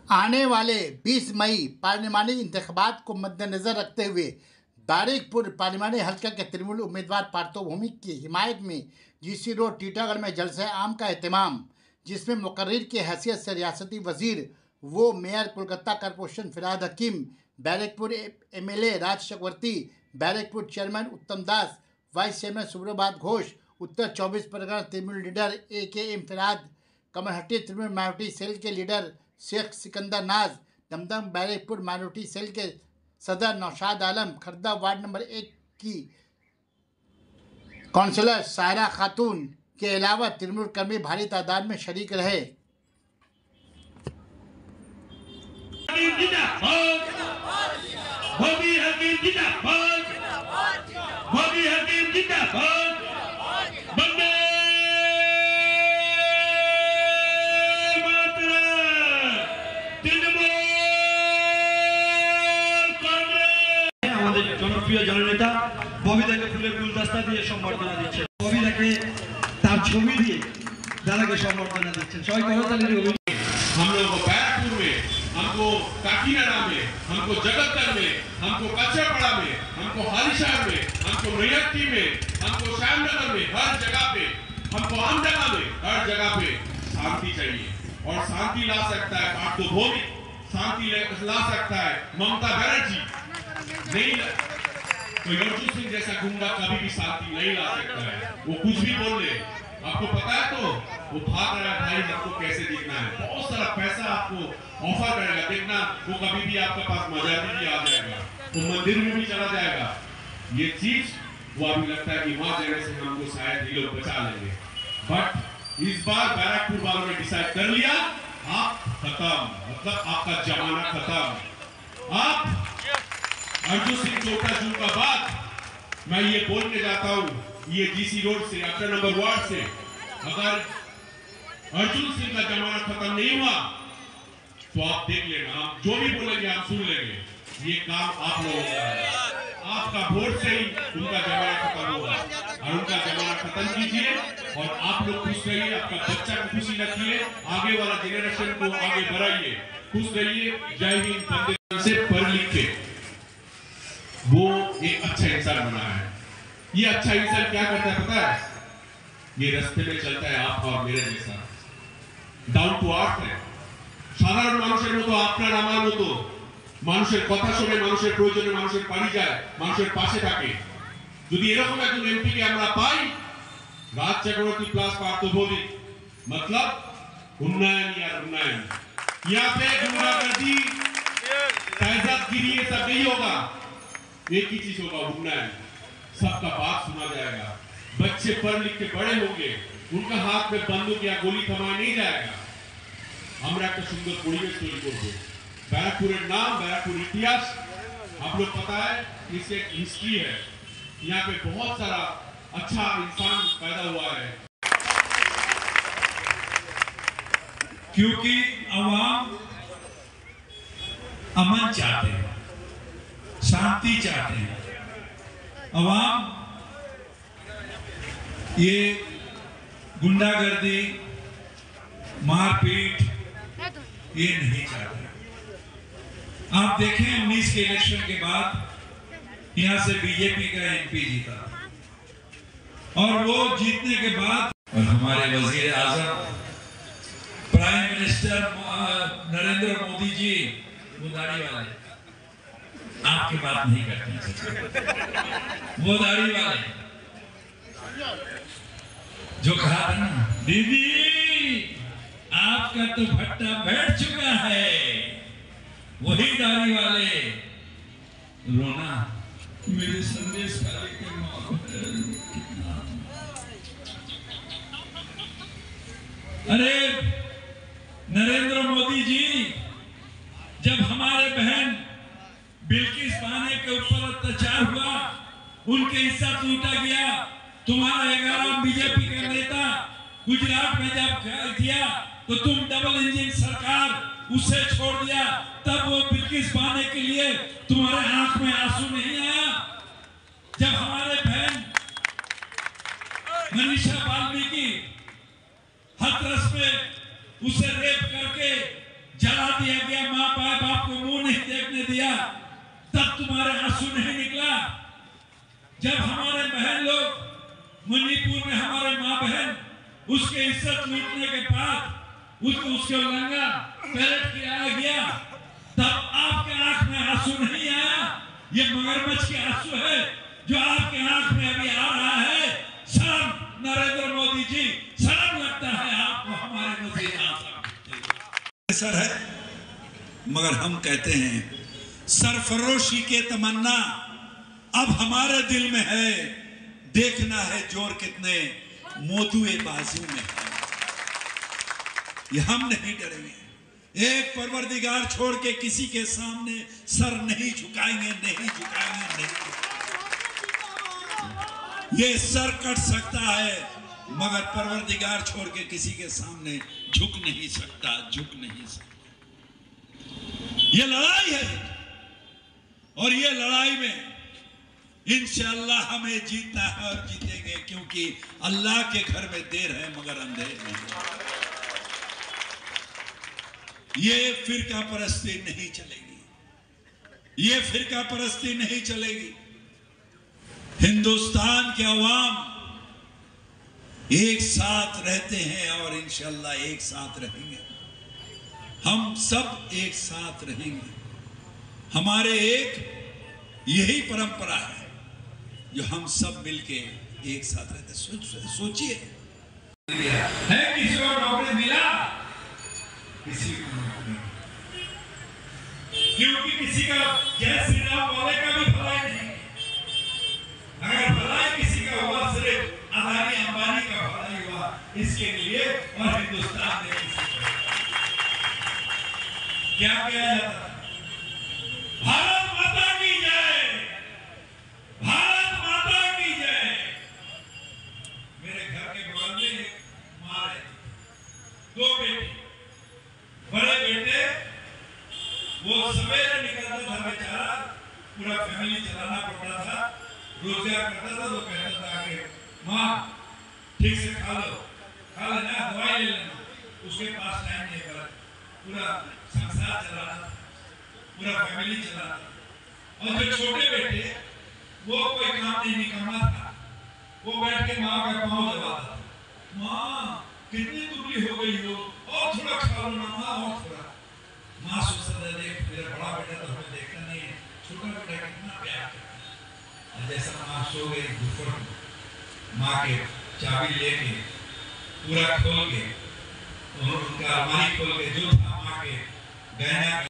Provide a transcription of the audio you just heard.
आने वाले 20 मई पार्लिमानी इंतखाबात को मद्देनजर रखते हुए बारिकपुर पार्लिमानी हल्के के तृणमूल उम्मीदवार पार्थो भौमिक की हिमायत में जीसी रोड टीटागढ़ में जलसे आम का एहतमाम, जिसमें मुकर्रिर की हैसियत से रियासती वजीर वो mayor Kolkata corporation Firhad Hakim, Barrackpore MLA Raj Chakraborty, Barrackpore chairman Uttam Das, vice chairman Subrabhat Ghosh, Uttar 24 Parganas Trinamool leader AKM Firhad, Kamarhati Trinamool minority cell के leader Sheikh Sikandar Naz, Dum Dum Barrackpore minority cell के सदर नौशाद आलम, खर्दा वार्ड नंबर 1 की काउंसलर सायरा खातून के अलावा तृणमूल कर्मी भारी तादाद में शरीक रहे। জনপ্রিয় জননেতা ববিদাকে ফুলের গুলদস্তা দিয়ে সম্বর্ধনা দিচ্ছেন, ববিদাকে তার ছবি দিয়ে দাদাকে সম্বর্ধনা দিচ্ছেন। সবাই করতালির অভিনয়। हम लोगों को बैरकपुर में, हमको काकीनाडा में, हमको जगतगढ़ में, हमको कच्चापड़ा में, हमको हालीशहर में, हमको मैयट्टी में, हमको श्यामनगर में, हर जगह पे, हमको आम जगह में, हर जगह पे शांति चाहिए। और शांति ला सकता है पार्थो भौमिक, शांति ला सकता है ममता बनर्जी। नहीं, कोई अर्जुन सिंह जैसा गुंडा कभी भी शांति नहीं ला सकता है। वो कुछ भी बोल ले, आपको पता है तो वो भाग रहा है भाई, आपको कैसे दिखना है। बहुत सारा पैसा आपको ऑफर करेगा, देखना वो कभी भी आपके पास मजाक भी आ जाएगा, वो मंदिर में भी चला जाएगा। ये चीज वो अभी लगता है कि वहां जाने से हमको शायद ये लोग बचा लेंगे। बट इस बार बैरकपुर वालों ने डिसाइड कर लिया, आप खत्म, मतलब आपका जमाना खत्म। आप अर्जुन सिंह चोपड़ा जून का बाद मैं ये बोल के जाता हूँ, ये जीसी रोड से 18 नंबर वार्ड से अगर अर्जुन सिंह का जमाना खत्म नहीं हुआ तो आप देख लेना, हम जो भी बोलेंगे आप सुन लेंगे। ये काम आप लोगों का है, आपका वोट से ही उनका जमाना खत्म होगा। और उनका जमाना खत्म कीजिए और आप लोग खुश रहिए, आपका बच्चा को खुशी रखिए, आगे वाला जनरेशन को आगे बढ़ाइए, खुश रहिए। जय हिंद। बंदे से पढ़ लिख के वो एक अच्छा इंसान बना है। ये अच्छा इंसान क्या करता है पता है? ये रास्ते में चलता है आपका और मेरे जैसा, डाउन टू अर्थ है। সাধারণ মানুষের মতো আপনার আমার মতো মানুষের কথা শুনে, মানুষের প্রয়োজনে মানুষের পাড়ি যায়, মানুষের পাশে থাকে। যদি এরকম একজন এমপি কে আমরা পাই, রাজ চক্রবর্তী প্লাস পার্থ ভৌমিক, मतलब उन्नयन या उन्नयन। यहाँ पे गुंडागर्दी, तहज़ीबगिरी ये सब नहीं होगा, एक ही चीज होगा, उन्नयन। सबका बात सुना जाएगा, बच्चे पढ़ लिख के बड़े होंगे, उनका हाथ में बंदूक या गोली थमाया नहीं जाएगा। আমরা একটা সুন্দর পরিবেশ তৈরি করব। बैरकपुर नाम, बैरकपुर इतिहास आप लोग पता है, इससे हिस्ट्री है। यहाँ पे बहुत सारा अच्छा इंसान पैदा हुआ है, क्योंकि अवाम अमन चाहते हैं, शांति चाहते हैं। अवाम ये गुंडागर्दी, मारपीट ये नहीं चाहते। आप देखें 19 के इलेक्शन के बाद यहां से बीजेपी का एमपी जीता और वो जीतने के बाद और हमारे वजीर आजम प्राइम मिनिस्टर नरेंद्र मोदी जी, वो दाढ़ी वाले, आपकी बात नहीं करते हैं, वो दाढ़ी वाले जो कहा था ना, दीदी आपका तो भट्टा बैठ चुका है, वही दाढ़ी वाले रोना मेरे संदेश कार्यक्रम। अरे नरेंद्र मोदी जी, जब हमारे बहन बिल्किस बानो के ऊपर अत्याचार हुआ, उनके हिस्सा टूटा गया, तुम्हारा 11 बीजेपी का नेता गुजरात में जब किया तो तुम डबल इंजन सरकार उसे छोड़ दिया, तब वो बिल्किस बानो के लिए तुम्हारे आंख में आंसू नहीं आया? जब हमारे बहन मनीषा वाल्मीकि हाथरस में उसे रेप करके जला दिया गया, माँ बाप को मुंह नहीं देखने दिया, तब तुम्हारे आंसू नहीं निकला। जब हमारे बहन लोग मणिपुर में, हमारे माँ बहन उसके इज्जत लूटने के बाद उसको लंगा पैरेड किया गया, तब आपके आंख में आंसू नहीं आया। ये मगरमच्छ के आंसू है जो आपके आंख में अभी आ रहा है। शर्म नरेंद्र मोदी जी, शर्म लगता है आपको हमारे वजीर आज़म सर है, मगर हम कहते हैं सरफरोशी के तमन्ना अब हमारे दिल में है, देखना है जोर कितने मोदुए बाजू में है। ये हम नहीं डरेंगे, एक परवरदिगार छोड़ के किसी के सामने सर नहीं झुकाएंगे, नहीं झुकाएंगे, नहीं झुकाएंगे। ये सर कट सकता है मगर परवरदिगार छोड़ के किसी के सामने झुक नहीं सकता, झुक नहीं सकता। ये लड़ाई है और ये लड़ाई में इंशाअल्लाह हमें जीतना है और जीतेंगे, क्योंकि अल्लाह के घर में देर है मगर अंधेर नहीं। ये फिरका परस्ती नहीं चलेगी, ये फिरका परस्ती नहीं चलेगी। हिंदुस्तान के अवाम एक साथ रहते हैं और इंशाअल्लाह एक साथ रहेंगे। हम सब एक साथ रहेंगे। हमारे एक यही परंपरा है जो हम सब मिलके एक साथ रहते। सोचिए, है किसी को नौकरी मिला, किसी को नौकरी, क्योंकि किसी का जय श्री राम वाले का भी भलाई नहीं। अगर भलाई किसी का हुआ, सिर्फ अदानी अंबानी का भलाई हुआ इसके लिए, और हिंदुस्तान ने क्या किया जाता है? भारत माता की जय, भारत माता की जय। मेरे घर के बगल में एक माँ है, दो बेटे, बड़े बेटे वो सवेरे निकलता था बेचारा, पूरा फैमिली चलाना पड़ता था, रोजगार करता था। तो कहता था कि माँ ठीक से खा लो, खा लेना, दवाई ले लेना। उसके पास टाइम नहीं था, पूरा संसार चलाना, पूरा फैमिली चलाना। और जो छोटे बेटे, वो कोई काम नहीं निकालना था, वो बैठ के माँ का पाँव दबाता था। माँ कितनी दुबली हो गई हो, और थोड़ा खा लो ना माँ, और थोड़ा। माँ सोचता था देख मेरा बड़ा बेटा तो हमें देखता नहीं है, छोटा बेटा कितना प्यार करता है। जैसा माँ सो गई, दोपहर माँ के चाबी लेके पूरा खोल के, उनका अलमारी खोल के जो था माँ के गहना